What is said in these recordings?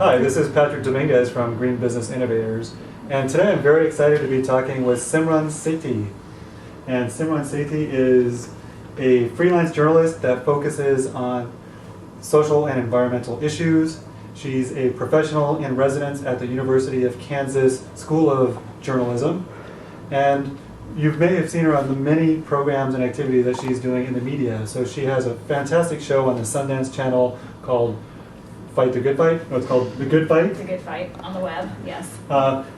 Hi, this is Patrick Dominguez from Green Business Innovators, and today I'm very excited to be talking with Simran Sethi. And Simran Sethi is a freelance journalist that focuses on social and environmental issues. She's a professional in residence at the University of Kansas School of Journalism, and you may have seen her on the many programs and activities that she's doing in the media. So she has a fantastic show on the Sundance Channel called Fight the Good Fight. No, it's called The Good Fight. The Good Fight on the web, yes.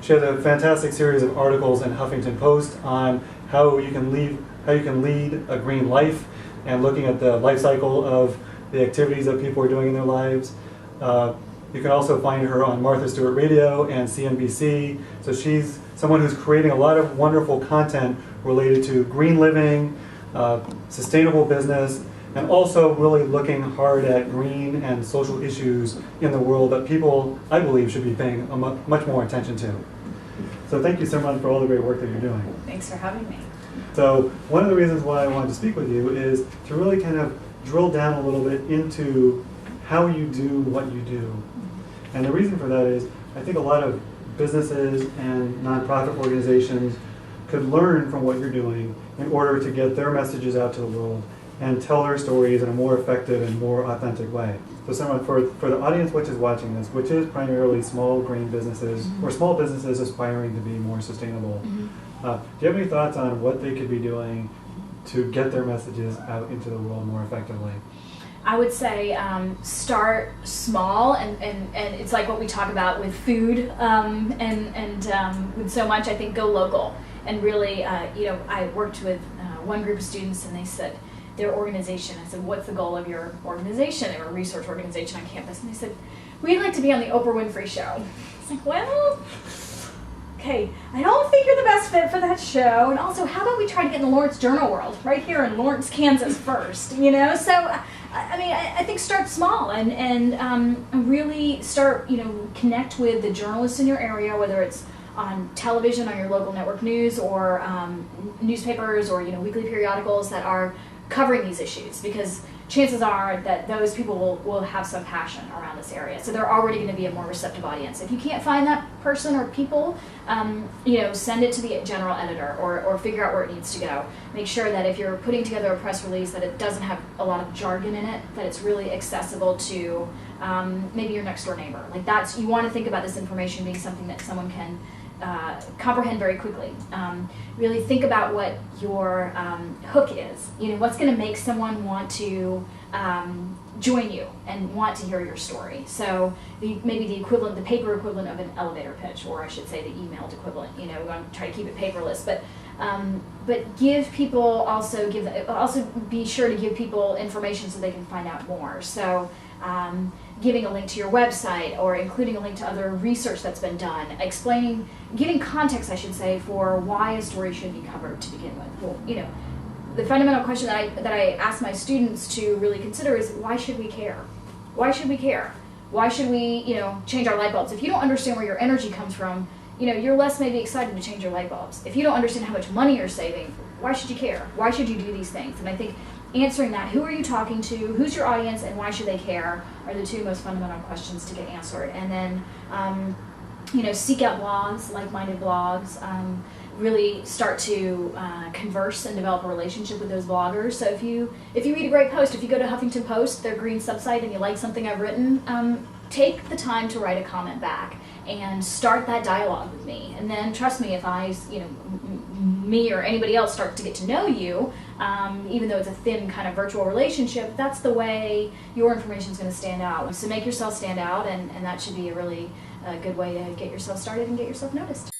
She has a fantastic series of articles in Huffington Post on how you can lead a green life, and looking at the life cycle of the activities that people are doing in their lives. You can also find her on Martha Stewart Radio and CNBC. So she's someone who's creating a lot of wonderful content related to green living, sustainable business, and also really looking hard at green and social issues in the world that people, I believe, should be paying much more attention to. So thank you, Simran, for all the great work that you're doing. Thanks for having me. So one of the reasons why I wanted to speak with you is to really kind of drill down a little bit into how you do what you do. And the reason for that is I think a lot of businesses and nonprofit organizations could learn from what you're doing in order to get their messages out to the world and tell their stories in a more effective and more authentic way. So Simran, for the audience which is watching this, which is primarily small green businesses or small businesses aspiring to be more sustainable, do you have any thoughts on what they could be doing to get their messages out into the world more effectively? I would say start small, and it's like what we talk about with food, and with so much, I think go local. And really, I worked with one group of students, and they said their organization, I said, what's the goal of your organization? They were a research organization on campus, and they said, we'd like to be on the Oprah Winfrey Show. It's like, well, okay, I don't think you're the best fit for that show, and also, how about we try to get in the Lawrence Journal World, right here in Lawrence, Kansas first, So, I mean, I think start small and really start, connect with the journalists in your area, whether it's on television, on your local network news, or newspapers, or weekly periodicals that are covering these issues, because chances are that those people will have some passion around this area. So they're already going to be a more receptive audience. If you can't find that person or people, send it to the general editor or figure out where it needs to go. Make sure that if you're putting together a press release that it doesn't have a lot of jargon in it, that it's really accessible to maybe your next door neighbor. Like you want to think about this information being something that someone can comprehend very quickly. Really think about what your hook is. What's going to make someone want to join you and want to hear your story. So maybe the paper equivalent of an elevator pitch, or I should say the emailed equivalent. We want to try to keep it paperless, but give people also be sure to give people information so they can find out more. So. Giving a link to your website, or including a link to other research that's been done, giving context, I should say, for why a story should be covered to begin with. Well, the fundamental question that I ask my students to really consider is, why should we care? Why should we care? Why should we, change our light bulbs? If you don't understand where your energy comes from, you're less maybe excited to change your light bulbs. If you don't understand how much money you're saving, why should you care? Why should you do these things? And I think answering that, who are you talking to, who's your audience, and why should they care, are the two most fundamental questions to get answered. And then, seek out blogs, like-minded blogs, really start to converse and develop a relationship with those bloggers. So if you read a great post, if you go to Huffington Post, their green subsite, and you like something I've written, take the time to write a comment back and start that dialogue with me. And then trust me, if me or anybody else start to get to know you, even though it's a thin kind of virtual relationship, that's the way your information is going to stand out. So make yourself stand out, and that should be a really good way to get yourself started and get yourself noticed.